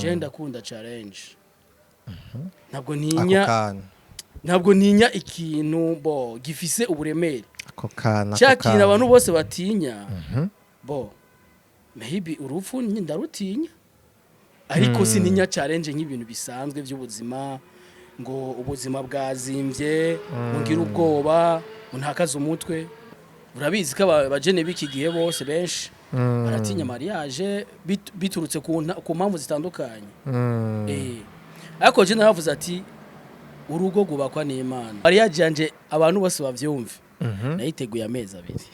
je ndakunda challenge ntabwo ntinya ikintu bo gifise uburemere ako kana cyakira abantu bose batinya bo maybe urupfu ndarutinya ariko sininya challenge nk'ibintu bisanzwe by'ubuzima ngo ubuzima bwazimbye ngira ubwoba untakaza umutwe urabizi ko abajene biki gihe bose benshi baratinya mariage biturutse ku mpamvu zitandukanye ariko je naravuze ati urugo gubakwa n'Imana mariage yanje abantu bose bavyumve nayiteguye amezi abiri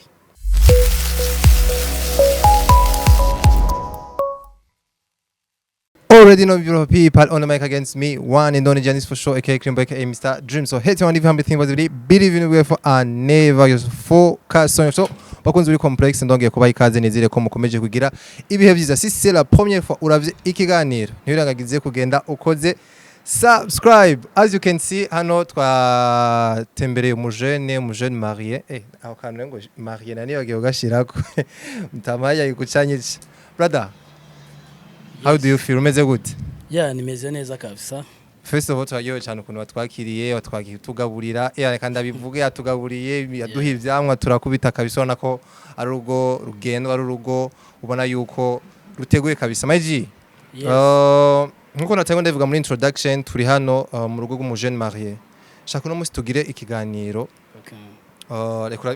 Already know beautiful people on the mic against me. One and only Janice for sure, aka Krimbo, aka Mr. Dream. So hate you on the family thing was really believe in the for and never just focus on yourself. Bakunze uri complex ndongeye kubaha ikaze nizire ko mukomeje kugira ibihe byiza. Si c'est la première fois uravye ikiganiro. Ntibirangagize kugenda ukoze subscribe. As you can see hano twatembereye umujene marié. Aho kantu ngo marié nani bagiye ugashirako. Mtamaya ikucanyije. Brother, how do you feel? Umeze gute? Yeah, nimeze neza kabisa. First of all, twagiye cyane ukuntu watwakiriye, watwagiye tugaburira. Kandi abivuge yatugaburiye, yaduha ivyamwa turakubita kabisa nako ari urugo rugendo ari urugo ubona yuko ruteguye kabisa. Maji. Nkuko natango ndavuga muri introduction turi hano mu rugo rw'umujene marié. Shaka no musi tugire ikiganiro. Okay.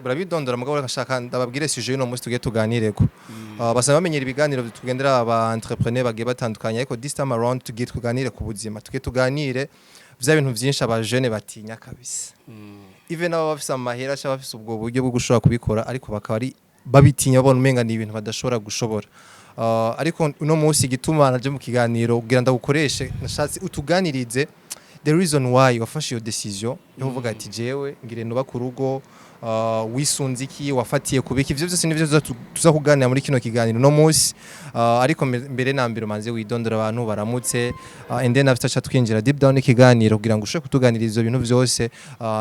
Barabidondora mugabo bakashaka ndababwire sujet no musi tugiye tuganireko. Basaba bamenyera ibiganiro tugendera aba entrepreneur bagiye batandukanye ariko this time around tugiye tuganire ku buzima tugiye tuganire vya bintu byinshi abajene batinya kabisa. Even abo bafise amahera cyangwa bafise ubwo buryo bwo gushobora kubikora ariko bakaba ari babitinya babona umenga ni ibintu badashobora gushobora. Ariko uno musi gituma naje mu kiganiro kugira ndagukoreshe nashatse utuganirize the reason why wafashe iyo decision yo kuvuga ati jewe ngire nuba ku rugo wisunze iki wafatiye kubika ivyo byose nivyo tuzakuganira muri kino kiganiro no musi ariko mbere na mbere manze widondora abantu baramutse and then after chat twinjira deep down ikiganiro kugira ngo ushobore kutuganiriza ibintu byose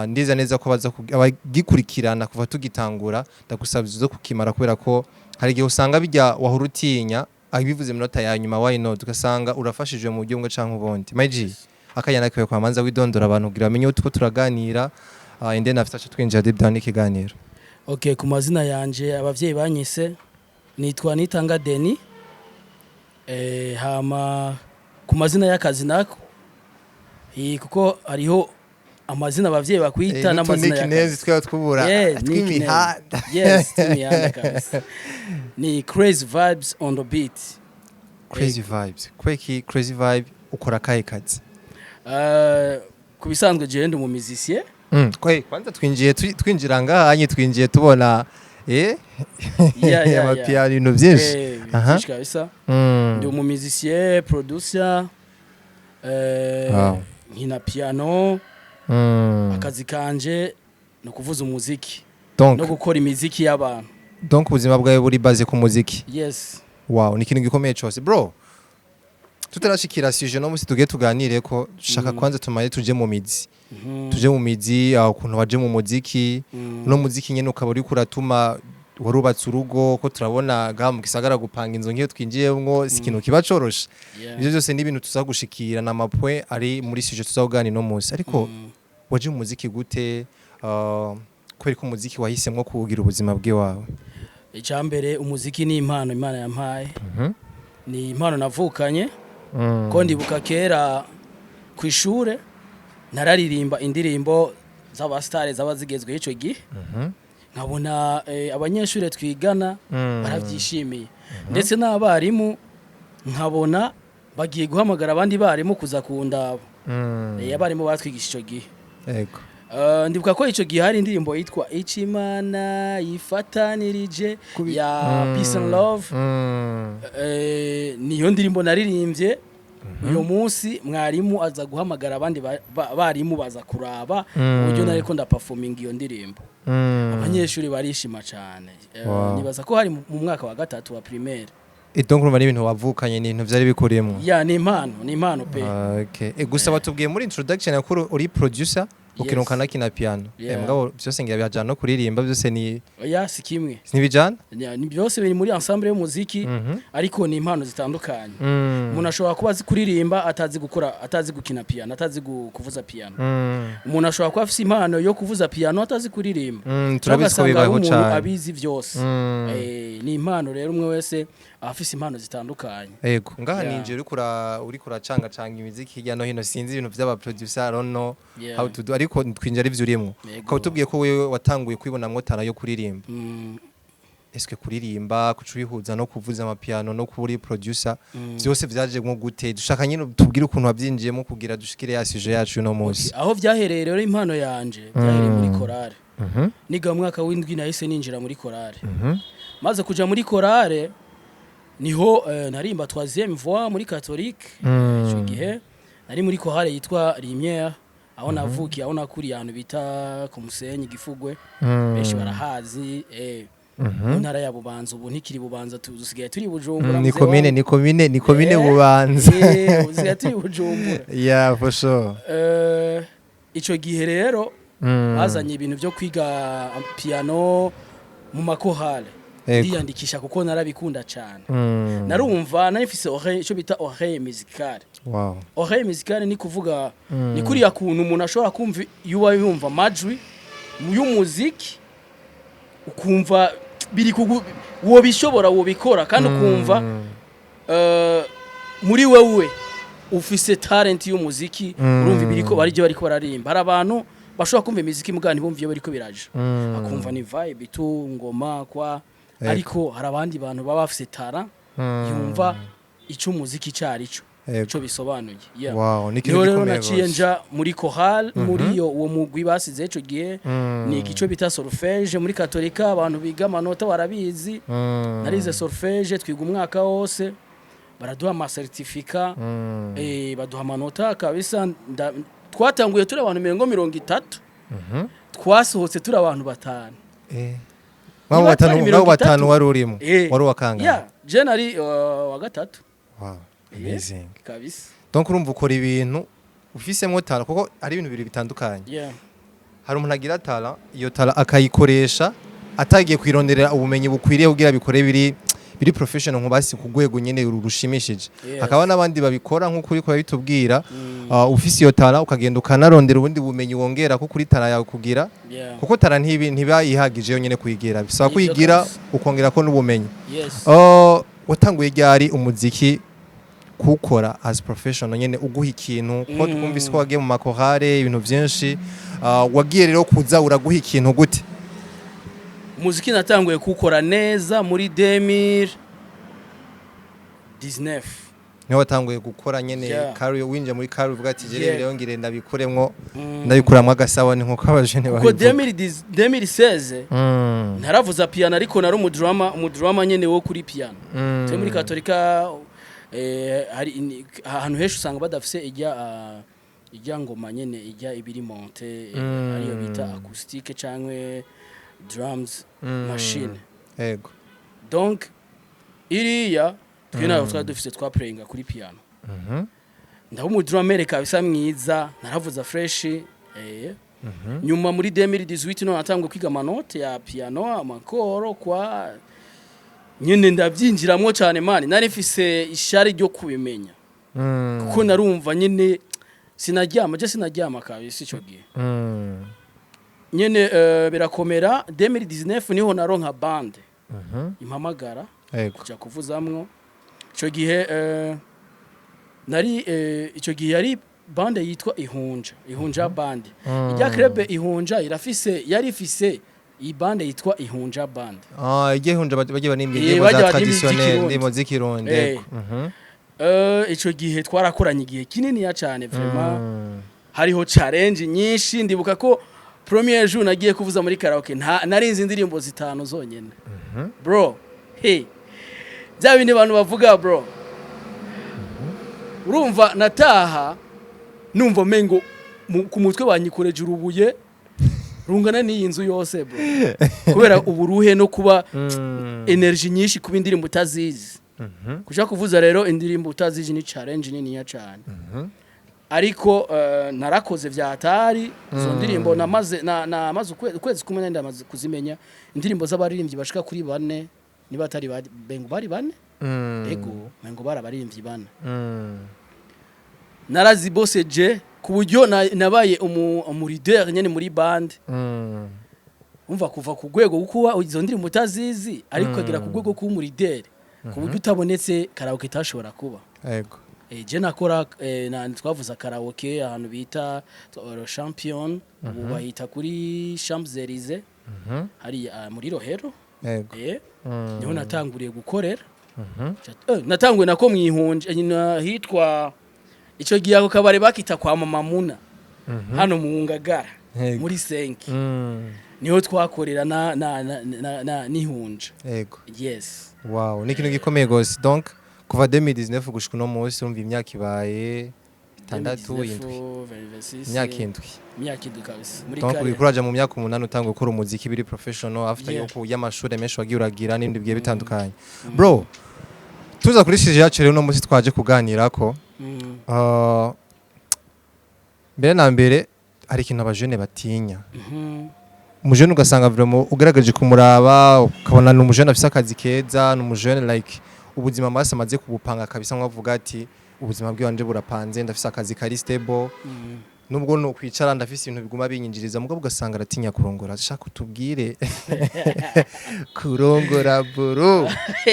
ndiza neza ko baza abagikurikirana kuva tugitangura ndagusabye zo kukimara kubera ko hari igihe usanga bijya wahurutinya abivuze minota ya nyuma why not ugasanga urafashije mu buryo bwo canke ubundi maji akanyana kwe kwa manza widondora abantu kugira amenye uko turaganira and then after twinjira deep down ikiganiro. Okay, ku mazina yanje abavyeyi banyise nitwa Nitanga Deni hama ku mazina y'akazi nako kuko hariho amazina abavyeyi bakwita n'amazina y'akazi twa twubura tw'imihanda. Yes, tw'imihanda kabisa. Ni Crazy Vibes on the beat. Crazy Vibes. Crazy Vibe ukora kahe kazi? Kubisanzwe je ndi mu musicien. Kwanza twinjira ngahanye twinjiye tubona amapiano ibintu byinshi. Kabisa. Ndi mu musicien, producer nkina piano. Akazi kanje no kuvuza umuziki no gukora imiziki y'abantu. Donc ubuzima bwawe buri base ku muziki. Yes. Wow, ni kintu gikomeye cyose bro. Tutarashikira sujet no musi tugiye tuganire ko shaka kwanza tumaye tuje mu mizi. Tuje mu mizi ukuntu baje mu muziki no muziki nyene ukaba uri kuratuma warubatse urugo ko turabona ga mu gisagara gupanga inzo ngiyo twinjiyemwo sikintu kiba coroshe. Ibyo byose ni ibintu tuzagushikira na mapoint ari muri sujet tuzaganira no musi ariko waje mu muziki gute kweri ko muziki wahisemwo kugira ubuzima bwe wawe? Icambere umuziki ni impano Imana yampaye. Ni impano navukanye. Ko ndibuka kera ku ishure nararirimba indirimbo z'abastare zabazigezwe ico gihe. Nkabona abanyeshure twigana baravyishimiye. Ndetse n'abarimu nkabona bagiye guhamagara abandi barimu kuza kundaba. Abarimu batwigisha ico gihe. Yego. Ndibuka ko ico gihe hari indirimbo yitwa Ichimana yifatanirije ya Peace and Love. Niyo ndirimbo naririmbye. Uyu munsi mwarimu aza guhamagara abandi barimu baza kuraba uburyo nariko ndaperforming iyo ndirimbo. Abanyeshuri barishima cyane. Nibaza ko hari mu mwaka wa gatatu wa primaire. Donc urumva ni ibintu wavukanye ni ibintu byari bikuriyemo. Ni impano pe. Okay. Gusa batubwiye muri introduction yakuru uri producer. ukina ukanakina piano mugabo byose ngira bijana no kuririmba byose ni oya si kimwe ntibijana ni byose biri muri ensemble y'umuziki ariko ni impano zitandukanye umuntu ashobora kuba azi kuririmba atazi gukina piano atazi kuvuza piano umuntu ashobora kuba afite impano yo kuvuza piano atazi kuririmba turabizi ko bibaho cyane abizi byose ni impano rero umwe wese afite impano zitandukanye yego ngaha ninje uri kuracanga imiziki hirya no hino sinzi ibintu by'aba producer no how to do ariko twinjira ari byo urimo ko tubwiye ko wewe watanguye kwibonamwo tana yo kuririmba eske kuririmba kucubihuza no kuvuza amapiano no kuburi producer byose byaje nko gute dushaka nyine tubwire ukuntu wabyinjiyemo kugira dushikire ya sujet yacu no munsi aho byahereye rero impano yanje byahereye muri chorale niga mwaka w'indwi nahise ninjira muri chorale maze kuja muri chorale niho narimba 3e voix muri catholique cyo gihe nari muri chorale yitwa Lumière aho navukiye aho nakuriye ahantu bita ku Musenyi Gifugwe benshi barahazi mu ntara ya Bubanza ubu ntikiri Bubanza tuzigaye turi Bujumbura ni komine Bubanza uzigaye turi Bujumbura yeah for sure ico gihe rero bazanye ibintu byo kwiga piano mu makohale ndiyandikisha kuko narabikunda cyane narumva narifise ico bita oreille musicale wow oreille musicale ni kuvuga ni kuriya kuntu umuntu ashobora kumva yuba yumva majwi y'umuziki ukumva biri wo bishobora wo bikora kandi ukumva muri wewe ufise talent y'umuziki urumva biriko bariko bararimba hari abantu bashobora kumva imiziki mugani bumviye bariko biraje akumva ni vibe tu ngoma kwa ariko hari abandi bantu baba bafise tara yumva ico umuziki cyari cyo bisobanuye wow rero naciye nja muri chorale muri uwo mugwi basize ico gihe ni igico bita solfège muri katolika abantu biga amanota barabizi narize solfège twiga umwaka wose baraduha ama certificat baduha amanota kabisa twatanguye turi abantu 30 twasohotse turi abantu 5 Wao batanu wari urimo wari wakanga yeah je nari wa gatatu wow amazing kabisa donc urumva ukora ibintu ufisemo tala kuko ari ibintu biri bitandukanye hari umuntu agira tala iyo tala akayikoresha atagiye kwironderera ubumenyi bukwiriye kugira bikore biri professional nkubasi kugwego nyene rurushimishije hakaba nabandi babikora nko kuri ko bitubwira ufisi yo tala ukagenda ukanarondera ubundi bumenyi wongera ko kuri tala yawe kugira kuko tala ntibayihagije yo nyene kuyigira bisaba kuyigira ukongera ko n'ubumenyi watanguye ryari umuziki kukora as professional nyene uguha ikintu ko twumvise ko wagiye mu makorale ibintu byinshi wagiye rero kuza uraguha ikintu gute umuziki natanguye kukora neza muri 2019 niho watanguye gukora nyene career winja muri career uvuga ati jere rero ngire ndabikuremwo ndabikuramwe agasawa ni nko abajene bahivuga ko 2016 ntaravuza piano ariko nari umudrama nyene wo kuri piano twe muri katolika hari ahantu hesho usanga badafise ijya ngoma nyene ijya ibiri monte ariyo bita acoustique cankwe drums machine yego donc iriya twina twari dufise twa playinga kuri piano ndaho mu drummer kabisa mwiza naravuza fresh nyuma muri 2018 no natangwe kwiga manote ya piano amakoro kwa nyene ndabyinjiramwo cyane mani nari mfise ishari ryo kubimenya kuko narumva nyene sinaryama kabisa ico gihe nyene birakomera 2019 niho naronka band impamagara kuja kuvuzamwo ico gihe nari ico gihe yari band yitwa Ihunja band ijya club Ihunja yari ifise iyi band yitwa Ihunja band Ihunja bagiye banimye za traditionnel ndimo zikironde ico gihe twarakoranye igihe kinini ya cyane vraiment hariho challenge nyinshi ndibuka ko premier jour nagiye kuvuza muri karaoke narinze indirimbo 5 zonyene bro hey bya bindi abantu bavuga bro urumva nataha numva mengo ku mutwe banyikoreje urubuye rungana n'iyi nzu yose bro kubera uburuhe no kuba energy nyinshi kuba indirimbo utazizi kuja kuvuza rero indirimbo utazizi ni challenge nini ya cyane ariko narakoze vya hatari izo ndirimbo namaze ukwezi kumwe ndamaze kuzimenya indirimbo z'abaririmbyi bashika kuri 4 niba atari bengo bari 4 ego bengo barabaririmbyi 4 naraziboseje ku buryo nabaye umu leader nyene muri band umva kuva ku rwego kuko izo ndirimbo utazizi ariko agira ku rwego ku mu leader ku buryo utabonetse karaoke tashobora kuba yego je nakora twavuza karaoke ahantu bita champion ubu bahita kuri Champs-Élysées hari muri Rohero niho natanguriye gukorera natanguye nako mwihunje hitwa ico gihe ako kabare bakita kwa Mama Muna hano mu Ngagara muri 5 niho twakorera na nihunje yego yes wow ni kintu gikomeye gose donc kuva 2019 gushika no munsi urumva imyaka ibaye 6 imyaka indwi kabisa muri kare donc ukuraje mu myaka 8 utanga gukora umuziki biri professional after yuko y'amashuri menshi wagiye uragira n'ibindi bigiye bitandukanye bro tuza kuri shije yacu rero no munsi twaje kuganira ko mbere na mbere hari ikintu abajene batinya umujene ugasanga vraiment ugaragaje kumuraba ukabona n'umujene afise akazi keza n'umujene like ubuzima amase amaze kubupanga kabisa nkavuga ati ubuzima bwanje burapanze ndafise akazi kari stable nubwo no kwicara ndafise ibintu biguma binyinjiriza mugabo ugasanga aratinya kurongora ashaka utubwire kurongora bro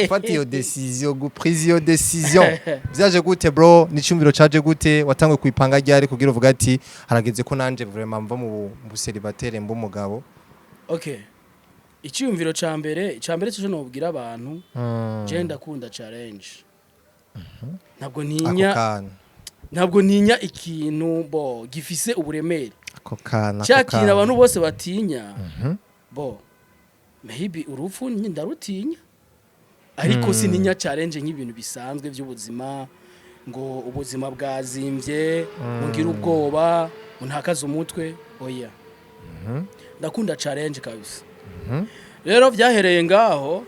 fata iyo decision prise iyo decision byaje gute bro n'icyumviro caje gute watangwe kwipanga ryari kugira uvuga ati harageze ko nanje vraiment mva mu celibatere mbo mugabo okay icyumviro ca mbere cyo nobwira abantu je ndakunda challenge ntabwo ntinya ikintu bo gifise uburemere ako kana cyakira abantu bose batinya bo maybe urupfu ndarutinya ariko sininya challenge nk'ibintu bisanzwe by'ubuzima ngo ubuzima bwazimbye ngira ubwoba untakaza umutwe oya ndakunda challenge kabisa rero byahereye ngaho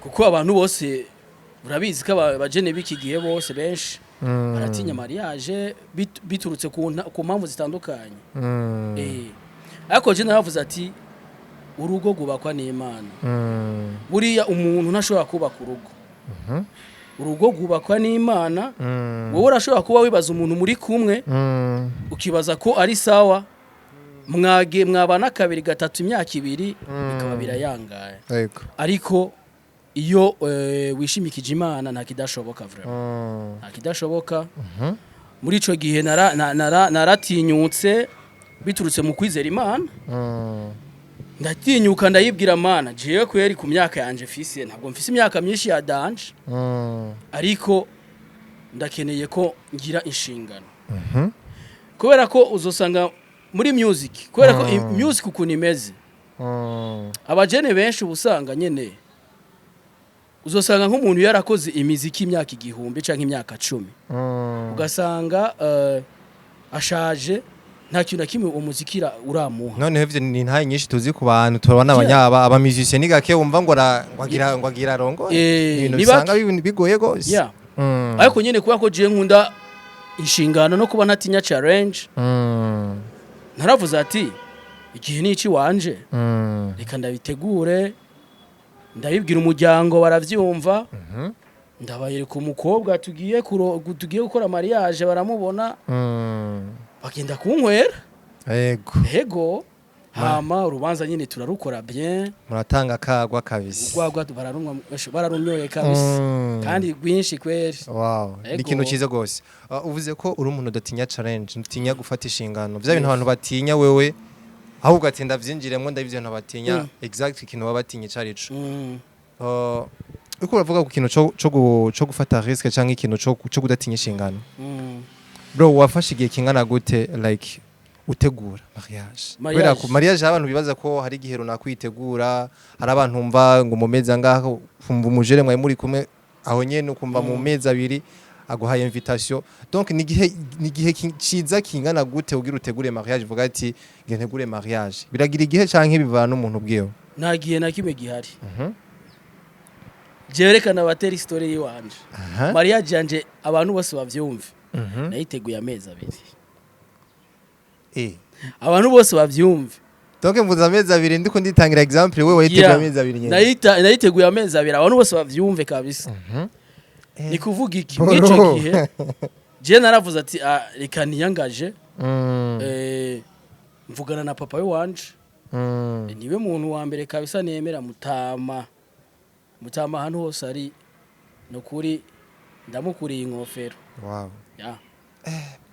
kuko abantu bose urabizi ko abajene biki gihe bose benshi baratinya mariage biturutse ku mpamvu zitandukanye ariko je naravuze ati urugo gubakwa n'Imana buriya umuntu ntashobora kubaka urugo gubakwa n'Imana wowe urashobora kuba wibaza umuntu muri kumwe ukibaza ko ari sawa mwabana 2 3 imyaka 2 bikaba birayangaye ariko iyo wishimikije Imana nta kidashoboka vraiment nta kidashoboka muri ico gihe naratinyutse biturutse mu kwizera Imana ndatinyuka ndayibwira Mana jewe ko yari ku myaka yanje fise ntabwo mfise imyaka myinshi ya danje ariko ndakeneye ko ngira inshingano kubera ko uzosanga muri music kubera ko music ukuntu imeze abajene benshi ubusanga nyene uzosanga nk'umuntu yarakoze imiziki imyaka 1000 canke imyaka 10 ugasanga ashaje nta kintu na kimwe umuzikira uramuha none hevye ni ntaye nyinshi tuzi ku bantu turabona abanyaba aba musician ni gake wumva ngo agira rongo ibintu bisanga bigoye gose ariko nyene kuba ko je nkunda inshingano no kuba natinya challenge naravuze ati igihe nici wanje reka ndabitegure ndabibwira umuryango baravyumva ndabayereka umukobwa tugiye gukora mariage baramubona bagenda kunkwera yego hama urubanza nyine turarukora bien muratanga kagwa kabisa gwagwa bararumyoye kabisa kandi rwinshi kweri wow ni kintu cyiza gose uvuze ko uri umuntu udatinya challenge utinya gufata inshingano bya bintu abantu batinya wewe ahubwo ati ndavyinjiremo ndabivyo ntabatinya exactly kintu babatinye carico uko uravuga ku kintu cyo gufata risk cyangwa ikintu cyo kudatinya inshingano bro wafashe igihe kingana gute like utegura mariage kubera ku mariage abantu bibaza ko hari igihe runaka kwitegura hari abantu umva ngo mu mezi angaho kumva umujere mwaye muri kumwe aho nyene ukumva mu mezi 2 aguhaye invitation donc ni gihe ciza kingana gute ugira utegure mariage vuga ati nge ntegure mariage biragira igihe canke bivana n'umuntu bwiyo nta gihe na kimwe gihari jerekana bateri story yiwanje mariage yanje abantu bose bavyumva nayiteguye amezi 2 abantu bose bavyumve donc mvuze amezi 2 ndiko nditangira example wewe wayiteguye amezi 2 nyene nayiteguye amezi 2 abantu bose bavyumve kabisa ni kuvuga iki mwico gihe je naravuze ati reka niyangaje mvugana na papa we wanje niwe muntu wa mbere kabisa nemera mutama ahantu hose ari no kuri ndamukuriye inkofero wow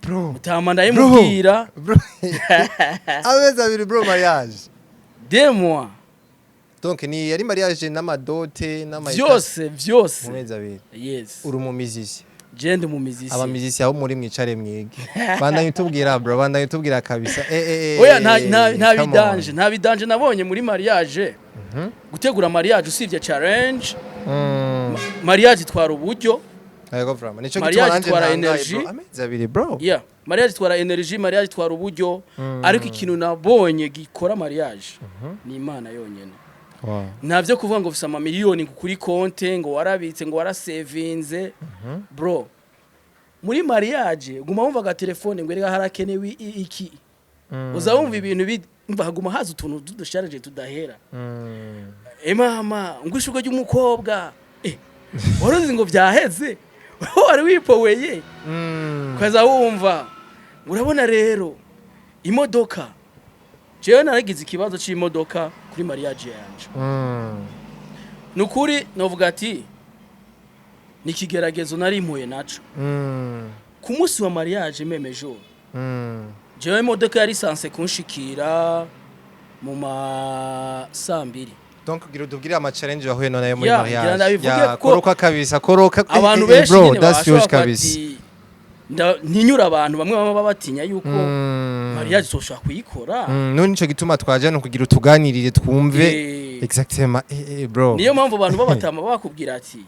bro mutama ndayimubwira amezi 2 bro mariage 2 mois donc ni yari mariage n'amadote vyose mu mezi 2 yes uri mu mizisi jende mu mizisi aba mizisi aho muri mwicare mwige bandanye tubwira bro bandanye tubwira kabisa oya nta bidanje nabonye muri mariage gutegura mariage usivye challenge mariage twara uburyo yego vraiment nico mariage twara energy amezi 2 bro mariage twara energy mariage twara uburyo ariko ikintu nabonye gikora mariage ni Imana yonyene navyo kuvuga ngo ufise amamiliyoni kuri konte ngo warabitse ngo warasevinze bro muri mariage guma wumva ga telefone ngo rega harakenewe iki uzawumva ibintu mva haguma haza utuntu dusharije tudahera mama ngwishuko ry'umukobwa waruzi ngo vyaheze wari wipoweye kaza wumva urabona rero imodoka jewe naragize ikibazo c'imodoka kuri mariage yanje nukuri novuga ati nikigeragezo nari impuye naco ku munsi wa mariage meme jour jewe imodoka yari sanse kunshikira mu ma 2:00 donc gira tubwire ama challenge yahuye none muri mariage ya koroka kabisa koroka abantu benshi bro that's huge kabisa ntinyura abantu bamwe baba batinya yuko mariage soshaka kuyikora none nico gituma twaje no kugira utuganirire twumve exactement bro niyo mpamvu abantu babatama bakubwira ati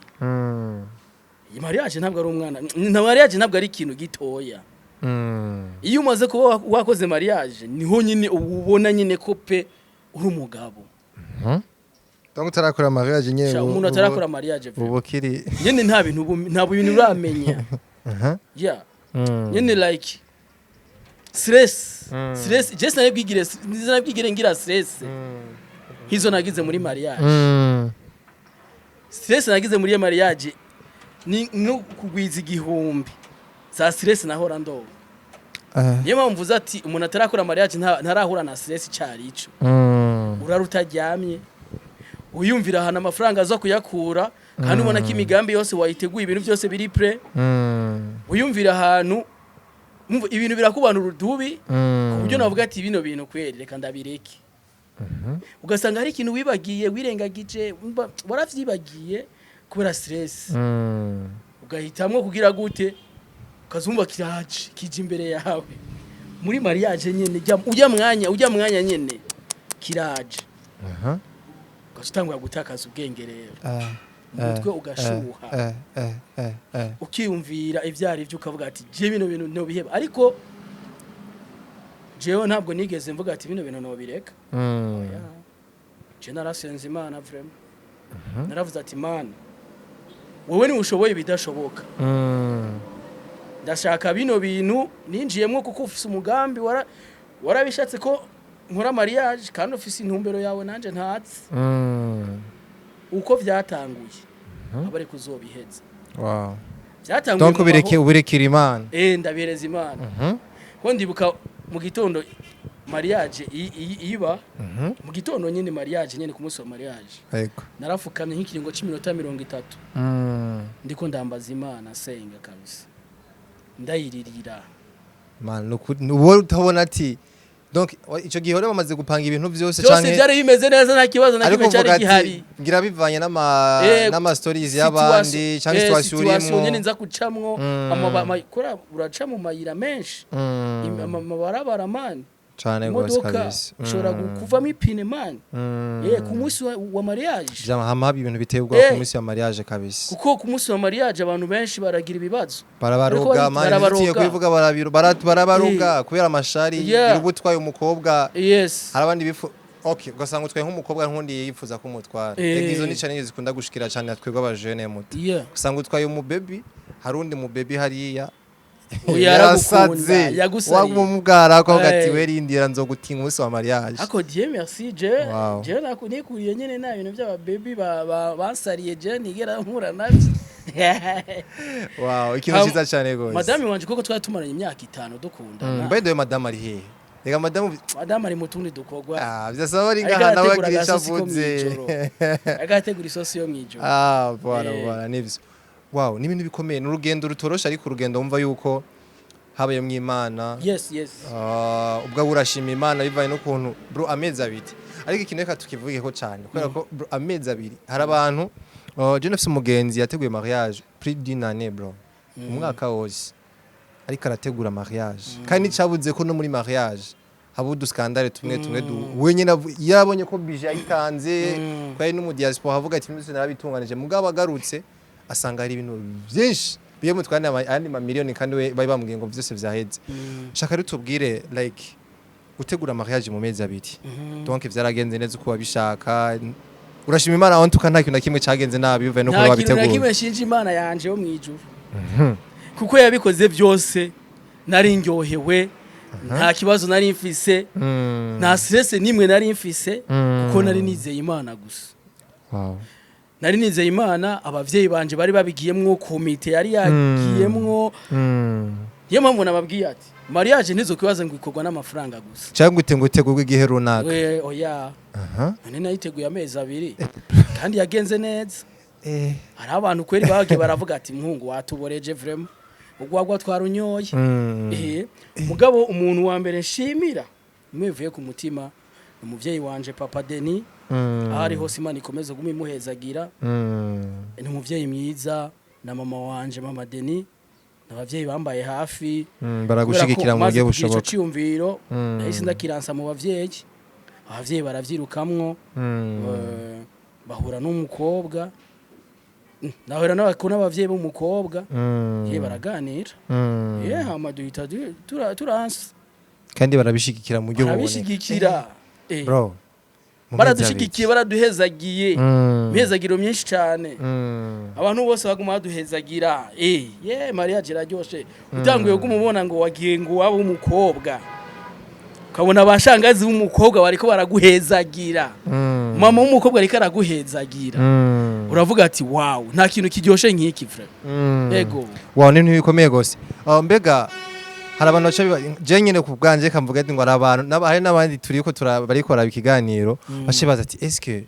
mariage ntabwo ari umwana na mariage ntabwo ari ikintu gitoya iyo umaze kuba wakoze mariage niho nyine ubona nyine ko pe uri umugabo donc utarakora mariage nyene umuntu atarakora mariage ubukiri nyene nta bintu uramenya nyene like stress just nabwigire ngira stress hizo nagize muri mariage stress nagize muri mariage ni no kugwiza igihumbi za stress nahora ndo niyo mpamvu uza ati umuntu atarakora mariage ntarahura na stress cyari ico urarutaryamye uyumvira hana amafaranga aza kuyakura kandi ubona ko imigambi yose wayiteguye ibintu byose biri pre uyumvira ahantu ibintu birakubana urudubi ku buryo navuga ati bino bintu kweri reka ndabireke ugasanga hari ikintu wibagiye wirengagije waravyibagiye kubera stress ugahitamwe kugira gute ukazumva kiraje kije imbere yawe muri mariage nyene ujya mwanya nyene kiraje ugatangura gutakaza ubwenge rero umutwe ugashuha ukiyumvira ivyari byo ukavuga ati je bino bintu no biheba ariko jewe ntabwo nigeze mvuga ati bino bintu no bireka je narasenze Imana vraiment naravuze ati man wowe ni ushoboye bidashoboka ndashaka bino bintu ninjiyemwe kuko ufise umugambi warabishatse ko nkora mariage kandi ufise intumbero yawe nanje ntatse uko vyatanguye abari kuzobiheza wow vyatanguye donc ubirekira Imana ndabereza Imana ko ndibuka mu gitondo mariage iba mu gitondo nyine mariage nyine ku munsi wa mariage yego narafukamye nk'ikiringo cy'iminota 30 ndiko ndambaza Imana senga kabisa ndayiririra man uwo utabona ati donc ico gihe rero bamaze gupanga ibintu byose canke byari bimeze neza nta kibazo na kimwe cyari gihari ngira bivanye n'ama stories y'abandi canke situation urimo nyine nza kucamwo amakora uraca mu mayira menshi amabarabara man cyane gose kabisa ushobora kuvamo ipine man ku munsi wa mariage hama ibintu biteye ubwoba ku munsi wa mariage kabisa kuko ku munsi wa mariage abantu benshi baragira ibibazo barabaruga man ntiye kubivuga barabaruga kubera amashari y'ubutwaye umukobwa yes harabandi bifu okay ugasanga utwaye nk'umukobwa nkundi yifuza ko umutwara izo ni challenge zikunda gushikira cyane twebwe aba jeune muto usanga utwaye umubebi harundi mubebi hariya yaragukunda yagusariye wamubwara ko gati we rindira nzogutinga umunsi wa mariage ako Dieu merci je nakuniye nyene na bintu by'aba baby bansariye je nigera nkura navyo wow ikintu cyiza cyane gose madame wanje koko twatumaranye imyaka 5 dukundana mbe ndo madame ari he rega madame ari mutundi dukogwa byasaba ari ngaha nawe agirisha vuze agategura isosi yo mwijoro voilà nivyo wow ni ibintu bikomeye n'urugendo rutorosha ariko urugendo wumva yuko habaye mu Imana yes ubwo urashima Imana bivaye no kuntu bro amezi abiri ariko ikintu reka tukivugeho cyane kubera ko bro amezi abiri hari abantu je nafise umugenzi yateguye mariage plus d'une année bro umwaka wose ariko arategura mariage kandi cyabuze ko no muri mariage haba uduskandale tumwe wenyine yabonye ko bije yitanze kwari no mu diaspora avuga ati ndetse narabitunganije mugabo agarutse asanga hari ibintu byinshi biye mutwane andi mamiliyoni kandi we bari bambwiye ngo byose vyaheze shaka rutubwire like gutegura mariage mu mezi abiri donc vyaragenze neza uko wabishaka urashima Imana aho ntuka nta kintu kimwe cyagenze nabi bivuye no kuba wabitegura nta kimwe shinje Imana yanje yo mwijuru kuko yabikoze byose nari ndyohewe nta kibazo nari mfise nta stress nimwe nari mfise kuko nari nizeye Imana gusa wow nari nizeye Imana abavyeyi banje bari babigiyemwo komite yari yagiyemwo niyo mpamvu nababwiye ati mariage ntizo kwibaza ngo ikorwa n'amafaranga gusa cyangwa utegurwa igihe runaka oya none nayiteguye amezi abiri kandi yagenze neza hari abantu kweri bagiye baravuga ati mpungu watuboreje vraiment ugwagwa twarunyoye mugabo umuntu wa mbere nshimira mwivuye ku mutima umuvyeyi wanje Papa Denis ahari hose Imana ikomeza gumi muhezagira ni umuvyeyi mwiza na mama wanje Mama Denis n'abavyeyi bambaye hafi baragushigikira mu buryo bushoboka ico cyumviro nahise ndakiransa mu abavyeyi baravyirukamwo bahura n'umukobwa nahora n'abavyeyi b'umukobwa baraganira hama duhita turansa kandi barabishigikira mu buryo barabishigikira bro baradushigikiye baraduhezagiye mihezagiro myinshi cyane abantu bose baguma baduhezagira mariage iraryoshe utanguye kumubona ngo wagiye ngo waba umukobwa ukabona abashangazi b'umukobwa bariko baraguhezagira mama w'umukobwa ariko araguhezagira uravuga ati wow nta kintu kiryoshe nk'iki frère yego wow ni bikomeye gose mbega hari abantu je nyine ku bwanje kamvuga ati ngo ari abantu hari n'abandi turiko bariko ikiganiro bashibaza ati est-ce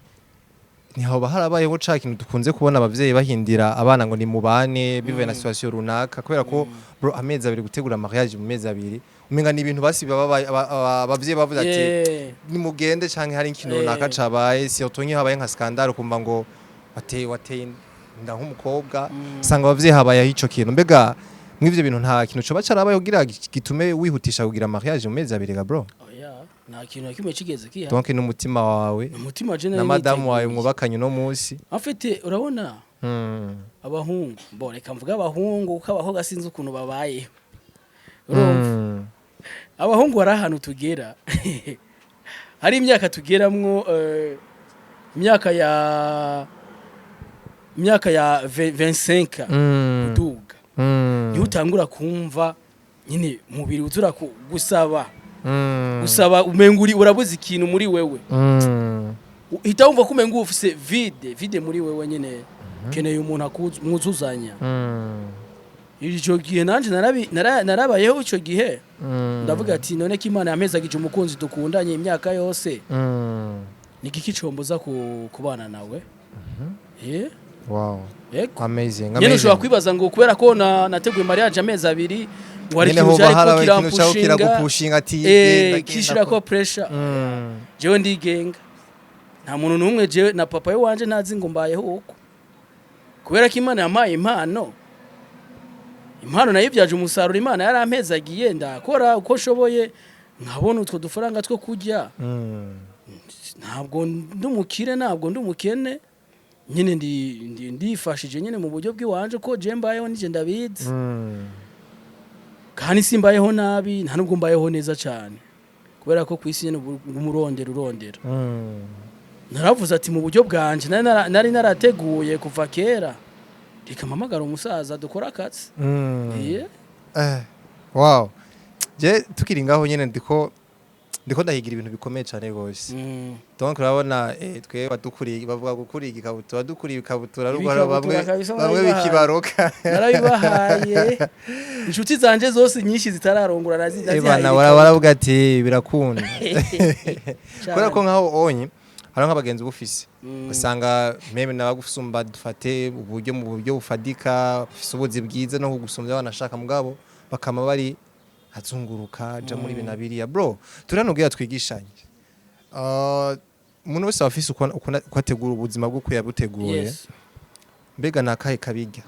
niho baharabayeho ca kintu dukunze kubona abavyeyi bahindira abana ngo ni mubane bivuye na situation runaka kubera ko bro amezi abiri gutegura mariage mu mezi abiri umenga ni ibintu basiba abavyeyi bavuze ati ni mugende canke hari ikintu runaka cabaye surtout nki habaye nka scandale kumva ngo wateye nda nk'umukobwa sanga abavyeyi habaye ico kintu mbega mw'ivyo bintu nta kintu coba carabaye kugira gitume wihutisha kugira mariage mu mezi abiri ga bro nta kintu kimwe kigeze kiha donc n'umutima wawe na madame wawe mwubakanye no munsi afite urabona abahungu reka mvuga abahungu uko abahungu sinzi ukuntu babaye urumva abahungu bari ahantu tugera hari imyaka tugeramwo imyaka ya 25 kuduga niho utangura kumva nyine mubiri uzura gusaba umenguri urabuze ikintu muri wewe uhita wumva ko umenga ufise vide muri wewe nyine keneye umuntu akuzuzanya icyo gihe nanje narabayeho icyo gihe ndavuga ati none ko Imana yamezagije umukunzi dukundanye imyaka yose ni iki comboza kubana nawe wow amazing nyene ushobora kwibaza ngo kubera ko nateguye mariage amezi abiri wari kintu cyari kirakupushinga ati kishira ko pressure jewe ndigenga nta muntu numwe jewe na papa we wanje nazi ngo mbayeho uko kubera ko Imana yamaye impano nayo byaje umusaruro Imana yarampezagiye ndakora uko shoboye nkabona utwo dufaranga two kujya ntabwo ndumukire ntabwo ndumukene nyine ndifashije nyine mu buryo bw'iwanje ko je mbayeho nije ndabizi kandi simbayeho nabi nta nubwo mbayeho neza cyane kubera ko kwisi nyine urondera naravuze ati mu buryo bwanje nari narateguye kuva kera reka mpamagara umusaza dukora akazi wow je tukiri ngaho nyene ndiko ndahigira ibintu bikomeye cyane gose donc urabona twe badukuriye bavuga gukuriye ikabutura dukuriye ikabutura rugara bamwe bikibaroka narabibahaye inshuti zanje zose nyinshi zitararongora nazidazi bana waravuga ati birakunda kubera ko nkaho onye hari nk'abagenzi bufise usanga meme nabagusumba dufate uburyo mu buryo bufadika ubuzi bwiza no kugusumbya abanashaka mugabo bakama bari azunguruka ja muri binabiriya bro turanubwira twigishanye umuntu wese afise uko ategura ubuzima bwo kuyabuteguye mbega nakahe kabijya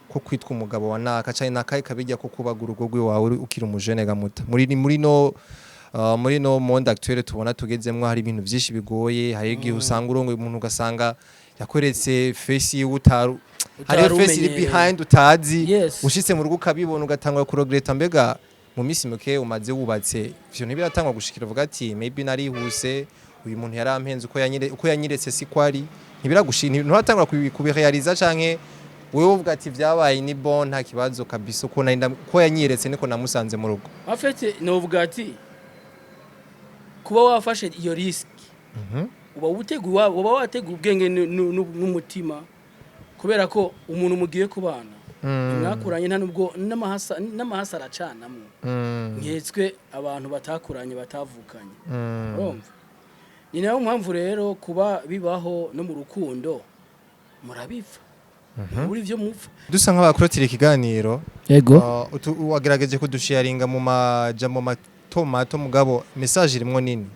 ko kwitwa umugabo wa naka cyane nakahe kabijya ko kubagura urugo rwawe ukiri umujene gamuta muri no monde actuel tubona tugezemwo hari ibintu byinshi bigoye hari igihe usanga urongoye umuntu ugasanga yakweretse face y'utaru hari face iri behind utazi ushitse mu rugo ukabibona ugatangwa kuregreta mbega mu misi muke umaze wubatse ivyo ntibiratangwa gushikira vuga ati maybe narihuse uyu muntu yarampenze uko yanyiretse si kwari ntibiragushira nturatangwa kubirealiza canke wewe uvuga ati vyabaye ni bon nta kibazo kabisa uko yanyiretse niko namusanze mu rugo afete no vuga ati kuba wafashe iyo risk uba wateguye ubwenge n'umutima kubera ko umuntu mugiye kubana mwakuranye nta nubwo n'amahasa aracanamwe nketswe abantu batakuranye batavukanye urumva ni nayo mpamvu rero kuba bibaho no mu rukundo murabiva muri byo mupfa dusa nk'abakurotira ikiganiro yego wagerageje kudusharinga mu majambo mato mugabo message irimwo nini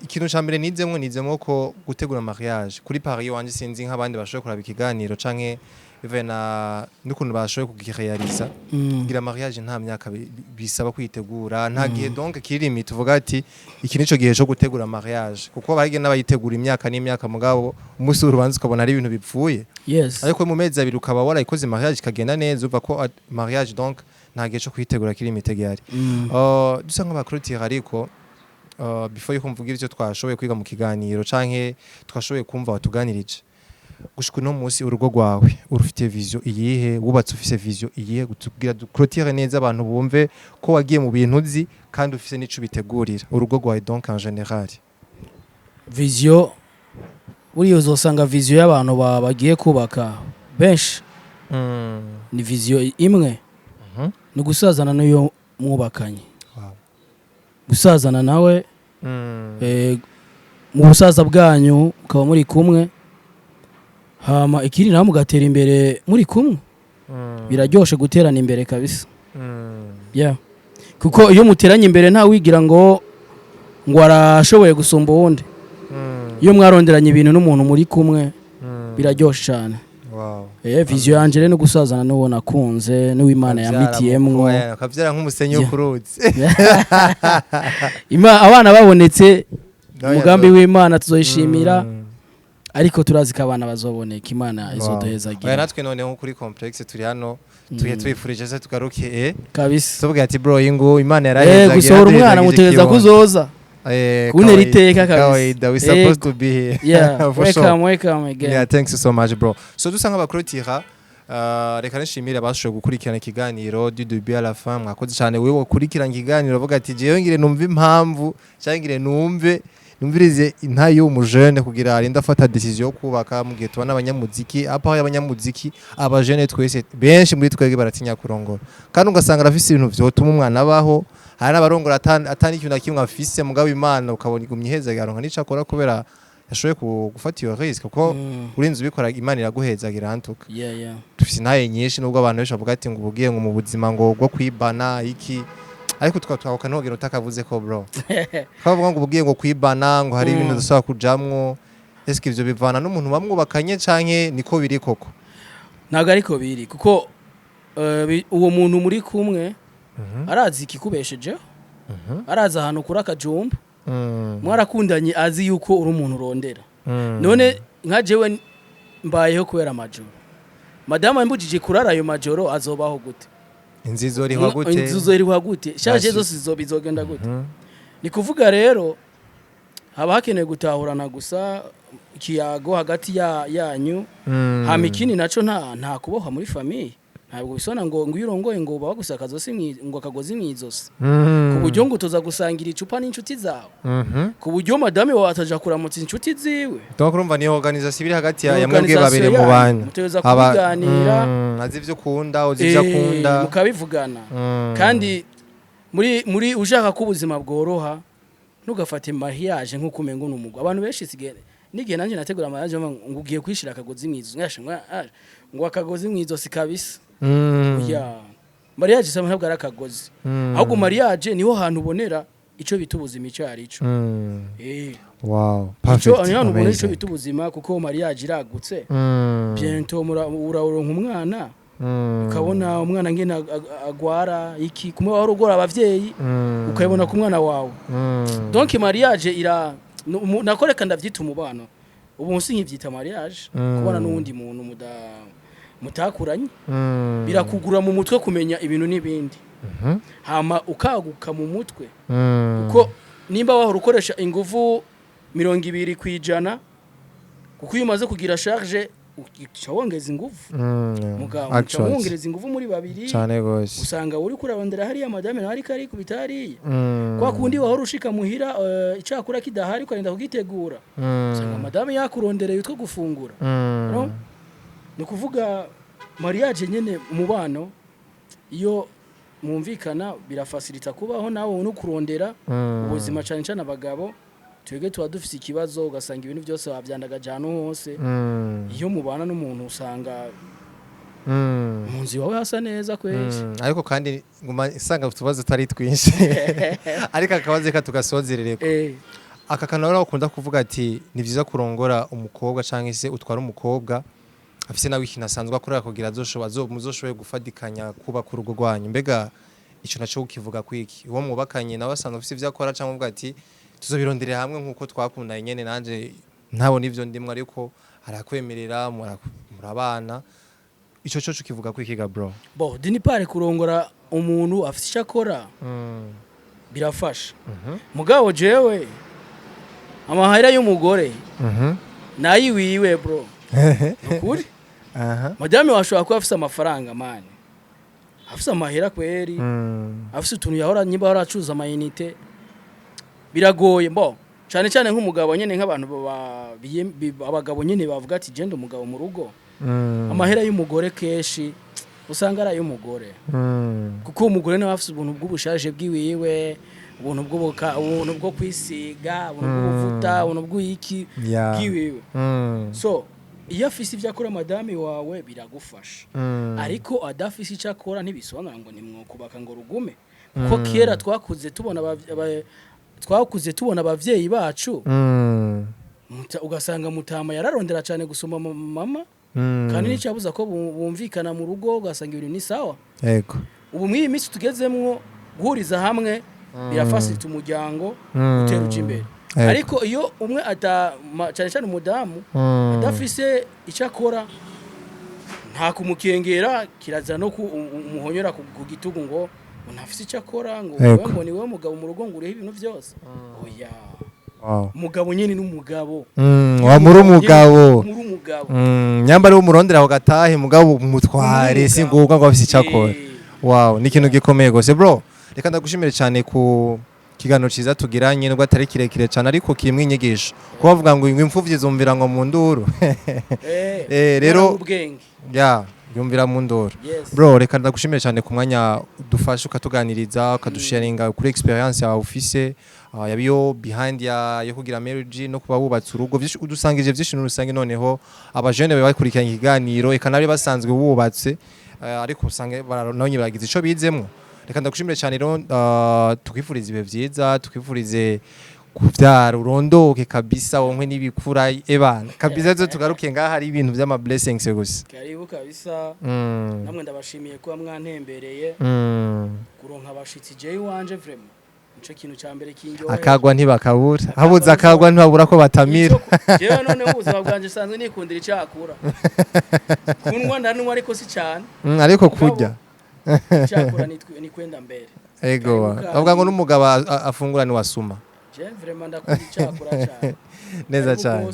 ikintu cyambere nizemwo ko gutegura mariage kuri Paris wanje sinzi nk'abandi bashoboye kuraba ikiganiro canke bivena n'ukuntu bashoboye kugirealiza ngira mariage nta myaka bisaba kwitegura nta gihe donc kirimi tuvuga ati iki nico gihe cyo gutegura mariage kuko barige n'abayitegura imyaka n'imyaka mugabo umunsi urubanza ukabona ari ibintu bipfuye ariko mu mezi abiri ukaba warayikoze mariage ikagenda neza uva ko mariage donc nta gihe cyo kwitegura kirimi tegari dusa nk'abakrotira ariko before yuko mvugira icyo twashoboye kwiga mu kiganiro canke twashoboye kumva watuganirije gushika no munsi urugo rwawe urufite vision iyihe wubatse ufise vision iyihe gutubwira dukrotire neza abantu bumve ko wagiye mu bintu uzi kandi ufise n'ico bitegurira urugo rwawe donc en général vision uri uzosanga vision y'abantu bagiye kubaka benshi ni vision imwe no gusazana n'uyo mwubakanye gusazana nawe mu busaza bwanyu ukaba muri kumwe hama ikiri nawe mugatera imbere muri kumwe biraryoshe guterana imbere kabisa kuko iyo muteranye imbere nta wigira ngo arashoboye gusumba uwundi iyo mwaronderanye ibintu n'umuntu muri kumwe biraryoshe cyane vision yanje rero no gusazana n'uwo nakunze n'uwimana yamitiyemwo akavyara nk'umusenyi wo kuruzi abana babonetse umugambi w'Imana tuzoyishimira ariko turazi ko abana bazoboneka Imana izoduhezagira natwe none nko kuri complexe turi hano tuye twifurije se tugaruke kabisa tuvuga ati bro ingo Imana yarahezagira gusohora umwana mutegeza kuzoza kunera iteka kabisa we supposed to be here welcome again thanks so much bro so dusa nk'abakrotira reka nishimire abashoboye gukurikirana ikiganiro du début à la fin mwakoze cyane wewe ukurikirana ikiganiro uvuga ati jewe ngire numva impamvu cyangwa ngire numvirize intayi y'umujene kugira arinda afata decision yo kubaka mu gihe tubana abanyamuziki apa y'abanyamuziki abajene twese benshi muri twebwe baratinya kurongora kandi ugasanga arafise ibintu vyotuma umwana abaho hari abarongora atani ikintu nakimwe afise mugabo Imana ukabona igumye hezagaro nka nicakora kubera yashoboye gufata iyo risk kuko urinze ubikora Imana iraguhezagira hantuka tufise intaye nyinshi nubwo abantu benshi bavuga ati ngo ubugiye ngo mu buzima ngo bwo kwibana iki ariko twakwahoka ntogera utakavuze ko bro kavuga ngo ubugiye ngo kwibana ngo hari ibintu dusaba kujamwo eske ivyo bivana n'umuntu bamwubakanye canke niko biri koko ntago ariko biri kuko uwo muntu muri kumwe arazi ikikubeshejeho arazi ahantu kuri akajumba mwarakundanye azi yuko uri umuntu urondera none nka jewe mbayeho kubera amajoro madama yambujije kurara ayo majoro azobaho gute inzizo riwa gute shaje zose bizogenda gute ni kuvuga rero haba hakeneye gutahurana gusa ikiyago hagati yanyu hama ikindi naco nta kuboha muri famille ntabwo bisona ngo iyo urongoye ngo baba gusa ngo akagozi mwizosi Mm. ku buryo ngo tuza gusangira icupa n'inshuti zawe ku buryo madame wawe ataja kuramutsa inshuti ziwe donc urumva niyo organisation iri hagati ya Ni mwebwe babiri organisation mu bantu yanyu, mutegereza kubiganira. azi ivyo ukunda uzi ivyo akunda mukabivugana Mm. kandi muri ushaka ko ubuzima bworoha ntugafate mariage nk'uko umengo n'umugwa abantu benshi sigere n'igihe nanjye nategura mariage ngo ugiye kwishira akagozi mwizo ngo akagozi mwizo si kabisa Mm. ya mariage sama ntabwo ari akagozi Mm. ahubwo mariage niho hantu ubonera ico bita ubuzima ico ari ico Mm. ico Wow, perfect. ni hantu ubonera ico Amazing. bita ubuzima kuko mariage iragutse Mm. bientôt uraronka umwana Mm. ukabona umwana ngene agwara iki kumwe wari ugora abavyeyi Mm. ukabona ku mwana wawe Mm. donc mariage nakoreka ndavyita umubano ubu nsi nkivyita mariage Mm. kubona n'uwundi muntu mutakuranye Mm. birakugura mu mutwe kumenya ibintu n'ibindi Mhm. hama ukaguka mu mutwe Mm. kuko nimba wahora ukoresha ingufu 20 kwijana kuko iyo umaze kugira charge ucawongeza ingufu Mm. mugabo Actually. ucawongereza ingufu muri babiri Cyane gose. usanga uri kurabandera hariya madame nawe ariko ari kubitariye Mm. kwa kundi wahora ushika muhira icakura kidahari ukarinda kugitegura usanga Mm. madame yakurondereye utwo gufungura Mm. no ni kuvuga mariage nyene umubano iyo mwumvikana birafacilita kubaho nawe no kurondera Mm. ubuzima cyane cyane abagabo twege tuba dufite ikibazo ugasanga ibintu byose wabyandagaje ahantu hose Mm. iyo mubana n'umuntu usanga Mm. mu nzu iwawe hasa neza kwezi Mm. Ariko kandi nguma isanga utubazo tari twinshi ariko akabazo reka tugasozerereko aka kantu rero ukunda kuvuga ati ni byiza kurongora umukobwa cyangwa se utwara umukobwa afise nawe ikintu asanzwe akorera kugira muzoshoboye gufatikanya kubaka urugo rwanyu mbega ico naco ukivuga kwiki uwo mwubakanye nawe asanzwe afise ivyo akora cyangwa uvuga ati tuzobironderera hamwe nkuko twakundanye nyene nanje ntabona ivyo ndimwe ariko arakwemerera murabana ico cyo ukivuga kwiki ga bro bo dinipare kurongora umuntu afite icyo akora birafasha mugabo jewe amahera y'umugore nayiwiwe bro nukuri madame washobora kuba afise amafaranga mani afise amahera kweri afise utuntu yahora nyimba yahora acuruza amayinite biragoye mbo cyane cyane nk'umugabo nyene nk'abantu abagabo nyene bavuga ati genda umugabo mu rugo amahera y'umugore keshi usanga ari ay'umugore kuko umugore nawe afise ubuntu bw'ubushaje bwiwiwe ubuntu bwo kwisiga ubuntu bw'ubuvuta ubuntu bw'iki bwiwiwe so iyo afise ibyo akora madame wawe biragufasha ariko adafise icyo akora ntibisobanura ngo nimwokubaka ngo rugume kuko kera twakuze tubona abavyeyi bacu ugasanga mutama yararondera cyane gusoma mama kandi n'icyabuza ko bumvikana mu rugo ugasanga ibintu ni sawa yego ubu mw'iyi minsi tugezemwo guhuriza hamwe birafasita umuryango utera uja imbere ariko iyo umwe cyane cyane umudamu adafise icyo akora nta kumukengera kirazira no umuhonyora ku gitugu ngo ntafise icyo akora ngo ni wowe mugabo mu rugo ngo urehe ibintu byose oya umugabo nyine n'umugabo muri umugabo nyambara w'umurondera aho gatahe mugabo umutware si ngombwa ngo afise icyo akora wow ni ikintu gikomeye gose bro reka ndagushimire cyane ku kiganiro ciza tugiranye nubwo atari kirekire cyane ariko kirimwe inyigisho ko bavuga ngo imfuvyi zumvira ngo mu nduru rero ya yumvira mu nduru bro reka ndagushimire cyane ku mwanya dufashe ukatuganiriza ukadusharinga kuri experience yawe ufise yabiyo behind yo kugira marriage no kuba wubatse urugo udusangije byinshi n'urusange noneho abajene bakurikiranye ikiganiro eka nabe basanzwe wubatse ariko usange baranonye bagize ico bizemwo reka ndagushimire cyane rero tukifuriza ibihe byiza tukifurize kuvyara urondoke kabisa wonkwe n'ibikura ebana kabisa zo tugaruke ngaha hari ibintu by'ama blessings gusa karibu kabisa namwe ndabashimiye kuba mwantembereye kuronka abashitsi je wanje vraiment nico kintu cyambere kinjoye akagwa ntibakabura habuze akagwa ntibabura ko batamira jewe none ubuzima bwanje sanzwe nikundira icyakura kunwa ndanwa ariko si cyane ariko kurya icyakura ni kwenda mbere ego bavuga ngo n'umugabo afungura ni wasuma je vraiment ndakunda icyakura cyane neza cyane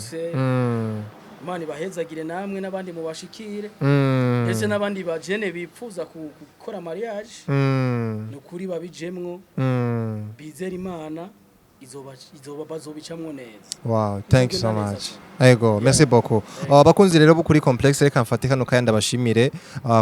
Imana ibahezagire namwe n'abandi mubashikire Mm. ndetse n'abandi bajene bipfuza gukora mariage Mm. ni ukuri babijemwo Mm. bizera Imana izoba bazobicamwo neza. Wow, thank you so much. Ego, merci beaucoup. Abakunzi rero bukuri complex reka mfate kano kandi abashimire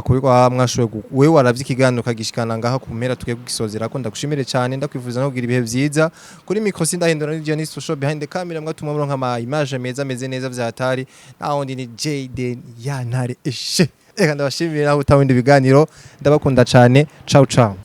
kubikwa mwashoboye wewe waravye ikiganiro kagishikana ngaha kumera tugiye kugisozera ko ndagushimire cyane ndakwifuza no kugira ibihe vyiza kuri micro sindahindura ni Johnny Social behind the camera mwatumwa muronka ama image meza meze neza vyatari naho ndi ni Jayden Yantare eshe reka ndabashimire aho utawindi biganiro ndabakunda cyane ciao ciao.